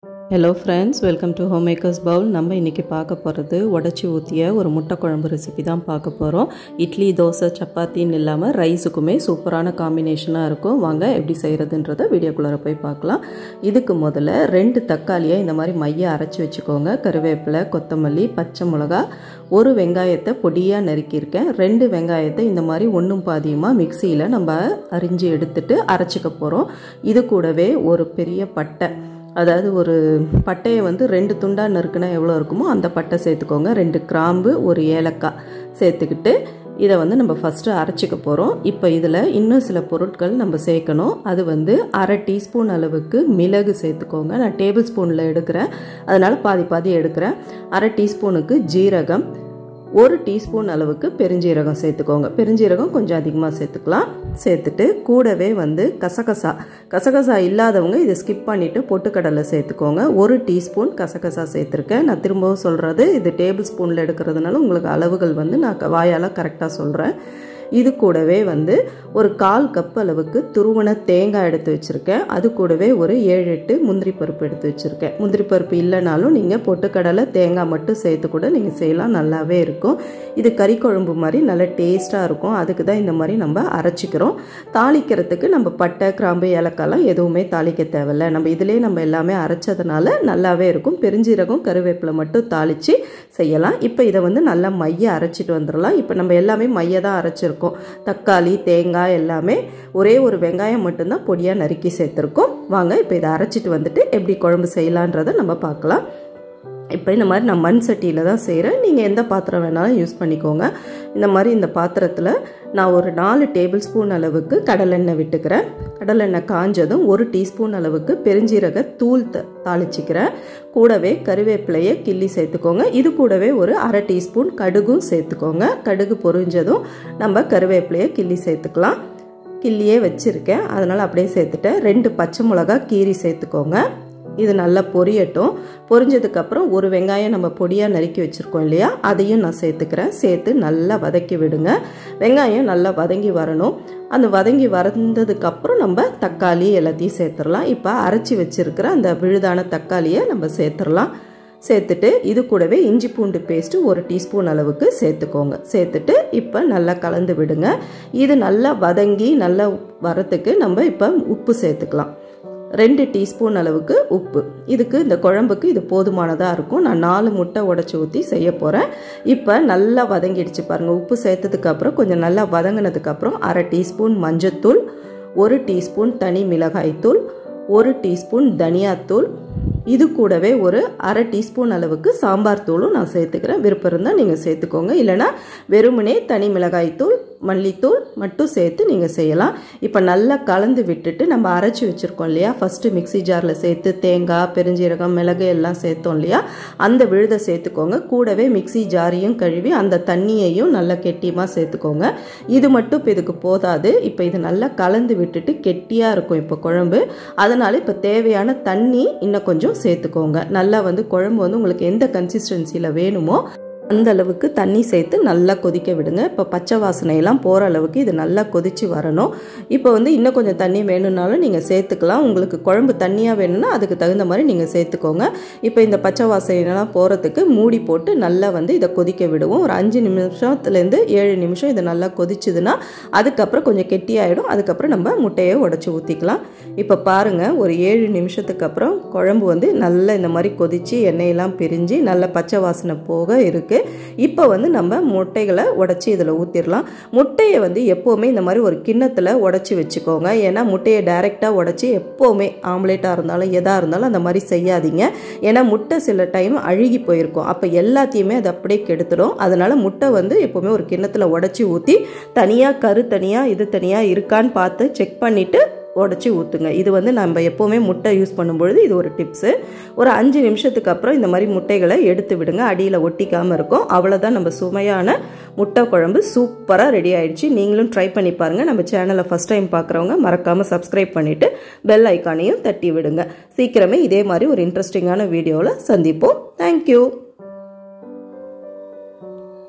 Hello friends, welcome to Homemakers Bowl. நம்ம இன்னைக்கு பார்க்க போறது உடைச்சி ஊத்திய ஒரு முட்டை குழம்பு ரெசிபி தான் பார்க்க போறோம். இட்லி, தோசை, சப்பாத்தின்னு இல்லாம ரைஸுக்குமே சூப்பரான காம்பினேஷனா இருக்கும். வாங்க எப்படி செய்யறதுன்றதை வீடியோக்குள்ள போய் பார்க்கலாம். இதுக்கு முதல்ல 2 தக்காளியை இந்த மாதிரி மைய அரைச்சு வச்சுக்கோங்க. கறிவேப்பிலை, கொத்தமல்லி, பச்சை மிளகாய், ஒரு வெங்காயத்தை பொடியா நறுக்கி இருக்கேன். 2 வெங்காயத்தை இந்த மாதிரி ஒண்ணும் பாதியுமா மிக்ஸியில நம்ம அரிஞ்சு எடுத்துட்டு அரைச்சுக்க போறோம். இது கூடவே ஒரு பெரிய பட்டை, அதாவது ஒரு பட்டையை வந்து 2 துண்டா நறுக்குனா எவ்வளோ இருக்குமோ அந்த பட்டை சேர்த்துக்கோங்க. 2 கிராம்பு, ஒரு ஏலக்காய் சேர்த்துக்கிட்டு இதை வந்து நம்ம ஃபஸ்ட்டு அரைச்சிக்க போகிறோம். இப்போ இதில் இன்னும் சில பொருட்கள் நம்ம சேர்க்கணும். அது வந்து 1/2 டீஸ்பூன் அளவுக்கு மிளகு சேர்த்துக்கோங்க. நான் டேபிள் ஸ்பூனில் எடுக்கிறேன், அதனால் பாதி எடுக்கிறேன். 1/2 டீஸ்பூனுக்கு ஜீரகம், 1 டீஸ்பூன் அளவுக்கு பெருஞ்சீரகம் சேர்த்துக்கோங்க. பெருஞ்சீரகம் கொஞ்சம் அதிகமாக சேர்த்துக்கலாம். சேர்த்துட்டு கூடவே வந்து கசகசா இல்லாதவங்க இதை ஸ்கிப் பண்ணிவிட்டு பொட்டுக்கடலை சேர்த்துக்கோங்க. 1 டீஸ்பூன் கசகசா சேர்த்துருக்கேன். நான் திரும்பவும் சொல்கிறது, இது டேபிள் ஸ்பூனில் எடுக்கிறதுனால உங்களுக்கு அளவுகள் வந்து நான் வாயால் கரெக்டாக சொல்கிறேன். இது கூடவே வந்து ஒரு 1/4 கப் அளவுக்கு துருவன தேங்காய் எடுத்து வச்சுருக்கேன். அது கூடவே ஒரு 7-8 முந்திரி பருப்பு எடுத்து வச்சுருக்கேன். முந்திரி பருப்பு இல்லைனாலும் நீங்கள் பொட்டுக்கடலை, தேங்காய் மட்டும் சேர்த்து கூட நீங்கள் செய்யலாம், நல்லாவே இருக்கும். இது கறி குழம்பு மாதிரி நல்ல டேஸ்ட்டாக இருக்கும். அதுக்கு தான் இந்த மாதிரி நம்ம அரைச்சிக்கிறோம். தாளிக்கிறதுக்கு நம்ம பட்டை, கிராம்பு, ஏலக்காய்லாம் எதுவுமே தாளிக்க தேவையில்லை. நம்ம இதிலே நம்ம எல்லாமே அரைச்சதுனால நல்லாவே இருக்கும். பெருஞ்சீரகம், கருவேப்பிலை மட்டும் தாளித்து செய்யலாம். இப்போ இதை வந்து நல்லா மைய அரைச்சிட்டு வந்துடலாம். இப்போ நம்ம எல்லாமே மைய தான் அரைச்சிருக்கோம். தக்காளி, தேங்காய் எல்லாமே, ஒரே ஒரு வெங்காயம் மட்டும்தான் பொடியாக நறுக்கி சேர்த்துருக்கோம். வாங்க இப்போ இதை அரைச்சிட்டு வந்துட்டு எப்படி குழம்பு செய்யலான்றதை நம்ம பார்க்கலாம். இப்போ இந்த மாதிரி நான் மண் சட்டியில் தான் செய்கிறேன். நீங்கள் எந்த பாத்திரம் வேணாலும் யூஸ் பண்ணிக்கோங்க. இந்த மாதிரி இந்த பாத்திரத்தில் நான் ஒரு 4 டேபிள் ஸ்பூன் அளவுக்கு கடலெண்ணெய் விட்டுக்கிறேன். கடலெண்ணெய் காஞ்சதும் 1 டீஸ்பூன் அளவுக்கு பெருஞ்சீரக தூள் தாளிச்சிக்கிறேன். கூடவே கருவேப்பிலையை கிள்ளி சேர்த்துக்கோங்க. இது கூடவே ஒரு 1/2 டீஸ்பூன் கடுகும் சேர்த்துக்கோங்க. கடுகு பொரிஞ்சதும் நம்ம கருவேப்பிலையை கிள்ளி சேர்த்துக்கலாம். கிள்ளியே வச்சுருக்கேன், அதனால் அப்படியே சேர்த்துட்டேன். 2 பச்சை மிளகாய் கீரி சேர்த்துக்கோங்க. இது நல்லா பொரியட்டும். பொரிஞ்சதுக்கப்புறம் ஒரு வெங்காயம் நம்ம பொடியாக நறுக்கி வச்சுருக்கோம் இல்லையா, அதையும் நான் சேர்த்துக்கிறேன். சேர்த்து நல்லா வதக்கி விடுங்க. வெங்காயம் நல்லா வதங்கி வரணும். அந்த வதங்கி வந்ததுக்கப்புறம் நம்ம தக்காளி எல்லாத்தையும் சேர்த்துடலாம். இப்போ அரைச்சி வச்சுருக்கிற அந்த விழுதான தக்காளியை நம்ம சேர்த்துடலாம். சேர்த்துட்டு இது கூடவே இஞ்சி பூண்டு பேஸ்ட்டு 1 டீஸ்பூன் அளவுக்கு சேர்த்துக்கோங்க. சேர்த்துட்டு இப்போ நல்லா கலந்து விடுங்க. இது நல்லா வதங்கி நல்லா வரத்துக்கு நம்ம இப்போ உப்பு சேர்த்துக்கலாம். 2 டீஸ்பூன் அளவுக்கு உப்பு. இதுக்கு இந்த குழம்புக்கு இது போதுமானதாக இருக்கும். நான் 4 முட்டை உடைச்சி ஊற்றி செய்ய போகிறேன். இப்போ நல்லா வதங்கிடுச்சு பாருங்கள். உப்பு சேர்த்ததுக்கப்புறம் கொஞ்சம் நல்லா வதங்கினதுக்கப்புறம் 1/2 டீஸ்பூன் மஞ்சத்தூள், 1 டீஸ்பூன் தனி மிளகாய்த்தூள், 1 டீஸ்பூன் தனியாத்தூள், இது கூடவே ஒரு 1/2 டீஸ்பூன் அளவுக்கு சாம்பார் தூளும் நான் சேர்த்துக்கிறேன். விருப்பம் இருந்தால் நீங்கள் சேர்த்துக்கோங்க, இல்லைனா வெறுமனே தனி மிளகாய்த்தூள், மல்லித்தூள் மட்டும் சேர்த்து நீங்கள் செய்யலாம். இப்போ நல்லா கலந்து விட்டுட்டு நம்ம அரைச்சி வச்சுருக்கோம் இல்லையா, ஃபஸ்ட்டு மிக்ஸி ஜாரில் சேர்த்து தேங்காய், பெருஞ்சீரகம், மிளகு எல்லாம் சேர்த்தோம் இல்லையா, அந்த விழுதை சேர்த்துக்கோங்க. கூடவே மிக்ஸி ஜாரையும் கழுவி அந்த தண்ணியையும் நல்லா கெட்டியமாக சேர்த்துக்கோங்க. இது மட்டும் இப்போ இதுக்கு போதாது. இப்போ இது நல்லா கலந்து விட்டுட்டு கெட்டியாக இருக்கும் இப்போ குழம்பு. அதனால் இப்போ தேவையான தண்ணி இன்னும் கொஞ்சம் சேர்த்துக்கோங்க. நல்லா வந்து குழம்பு வந்து உங்களுக்கு எந்த கன்சிஸ்டன்சியில் வேணுமோ அந்த அளவுக்கு தண்ணி சேர்த்து நல்லா கொதிக்க விடுங்க. இப்போ பச்சை வாசனையெல்லாம் போகிற அளவுக்கு இது நல்லா கொதித்து வரணும். இப்போ வந்து இன்னும் கொஞ்சம் தண்ணி வேணும்னாலும் நீங்கள் சேர்த்துக்கலாம். உங்களுக்கு குழம்பு தண்ணியாக வேணும்னா அதுக்கு தகுந்த மாதிரி நீங்கள் சேர்த்துக்கோங்க. இப்போ இந்த பச்சை வாசனையெல்லாம் போகிறதுக்கு மூடி போட்டு நல்லா வந்து இதை கொதிக்க விடுவோம். ஒரு 5 நிமிஷத்துலேருந்து 7 நிமிஷம் இது நல்லா கொதிச்சுதுன்னா அதுக்கப்புறம் கொஞ்சம் கெட்டியாகிடும். அதுக்கப்புறம் நம்ம முட்டையை உடைச்சி ஊற்றிக்கலாம். இப்போ பாருங்கள், ஒரு 7 நிமிஷத்துக்கு அப்புறம் குழம்பு வந்து நல்லா இந்த மாதிரி கொதித்து எண்ணெயெல்லாம் பிரிஞ்சு நல்ல பச்சை வாசனை போக இருக்குது. இப்போ வந்து நம்ம முட்டைகளை உடைச்சி இதில் ஊற்றிடலாம். முட்டையை வந்து எப்போவுமே இந்த மாதிரி ஒரு கிண்ணத்தில் உடைச்சி வச்சுக்கோங்க. ஏன்னா முட்டையை டைரெக்டாக உடைச்சி எப்போவுமே ஆம்லேட்டாக இருந்தாலும் எதாக இருந்தாலும் அந்த மாதிரி செய்யாதீங்க. ஏன்னா முட்டை சில டைம் அழுகி போயிருக்கும், அப்போ எல்லாத்தையுமே அது அப்படியே கெடுத்துடும். அதனால் முட்டை வந்து எப்போவுமே ஒரு கிண்ணத்தில் உடைச்சி ஊற்றி தனியாக கரு தனியாக இது தனியாக இருக்கான்னு பார்த்து செக் பண்ணிவிட்டு உடச்சி ஊற்றுங்க. இது வந்து நம்ம எப்போவுமே முட்டை யூஸ் பண்ணும்பொழுது இது ஒரு டிப்ஸு. ஒரு 5 நிமிஷத்துக்கு அப்புறம் இந்த மாதிரி முட்டைகளை எடுத்து விடுங்க, அடியில் ஒட்டிக்காமல் இருக்கும். அவ்வளோதான், நம்ம சுவையான முட்டை குழம்பு சூப்பராக ரெடி ஆகிடுச்சு. நீங்களும் ட்ரை பண்ணி பாருங்கள். நம்ம சேனலை ஃபஸ்ட் டைம் பார்க்குறவங்க மறக்காமல் சப்ஸ்கிரைப் பண்ணிவிட்டு பெல் ஐக்கானையும் தட்டி விடுங்க. சீக்கிரமே இதே மாதிரி ஒரு இன்ட்ரெஸ்டிங்கான வீடியோவில் சந்திப்போம். தேங்க்யூ.